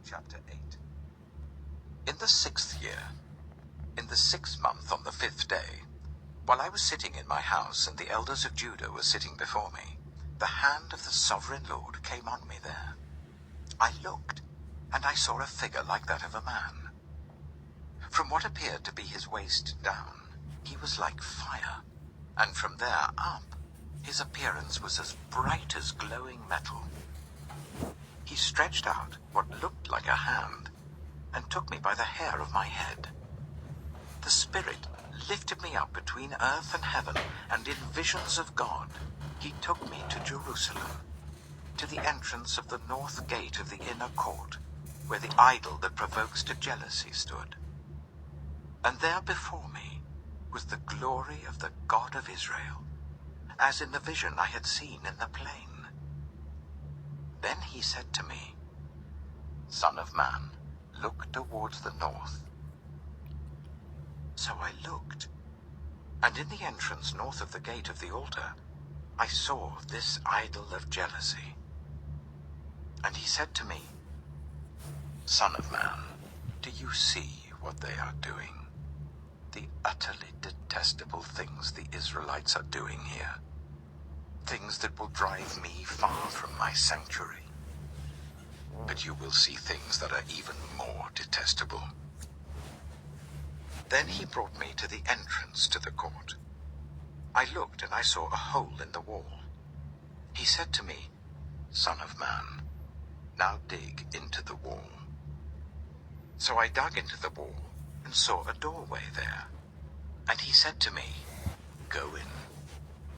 chapter 8. In the 6th year, in the 6th month on the 5th day, while I was sitting in my house and the elders of Judah were sitting before me, the hand of the sovereign Lord came on me there. I looked, and I saw a figure like that of a man. From what appeared to be his waist down, he was like fire, and from there up, his appearance was as bright as glowing metal. He stretched out what looked like a hand, and took me by the hair of my head. The Spirit lifted me up between earth and heaven, and in visions of God, he took me to Jerusalem, to the entrance of the north gate of the inner court, where the idol that provokes to jealousy stood. And there before me was the glory of the God of Israel, as in the vision I had seen in the plain. Then he said to me, "Son of man, look towards the north." So I looked, and in the entrance north of the gate of the altar, I saw this idol of jealousy. And he said to me, "Son of man, do you see what they are doing? The utterly detestable things the Israelites are doing here. Things that will drive me far from my sanctuary. But you will see things that are even more detestable." Then he brought me to the entrance to the court. I looked, and I saw a hole in the wall. He said to me, "Son of man, now dig into the wall." So I dug into the wall and saw a doorway there. And he said to me, "Go in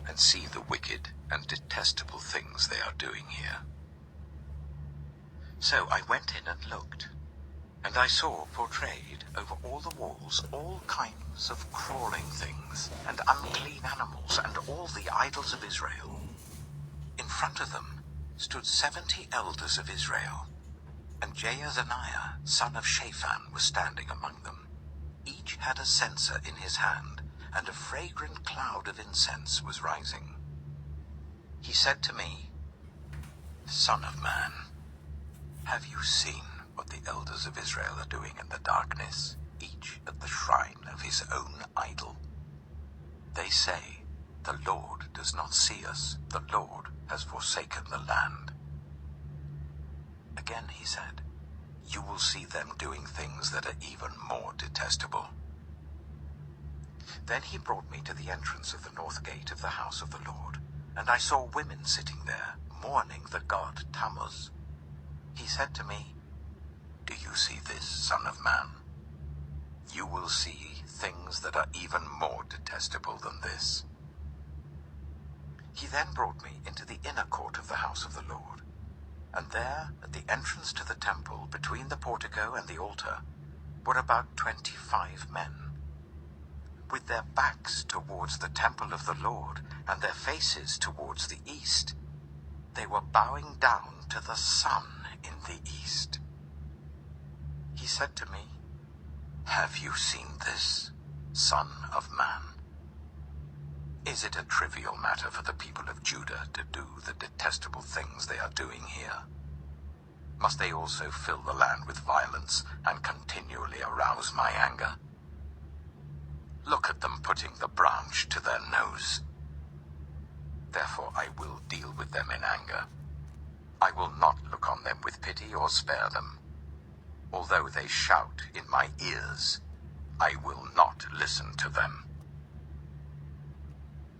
and see the wicked and detestable things they are doing here." So I went in and looked, and I saw portrayed over all the walls all kinds of crawling things and unclean animals and all the idols of Israel. In front of them stood 70 elders of Israel, and Jaazaniah, son of Shaphan, was standing among them. Each had a censer in his hand, and a fragrant cloud of incense was rising. He said to me, "Son of man, have you seen what the elders of Israel are doing in the darkness, each at the shrine of his own idol? They say, 'The Lord does not see us. The Lord has forsaken the land.'" Again he said, "You will see them doing things that are even more detestable." Then he brought me to the entrance of the north gate of the house of the Lord, and I saw women sitting there, mourning the god Tammuz. He said to me, "Do you see this, son of man? You will see things that are even more detestable than this." He then brought me into the inner court of the house of the Lord, and there, at the entrance to the temple, between the portico and the altar, were about 25 men. With their backs towards the temple of the Lord, and their faces towards the east, they were bowing down to the sun in the east. He said to me, "Have you seen this, son of man? Is it a trivial matter for the people of Judah to do the detestable things they are doing here? Must they also fill the land with violence and continually arouse my anger? Look at them putting the branch to their nose. Therefore I will deal with them in anger. I will not look on them with pity or spare them. Although they shout in my ears, I will not listen to them."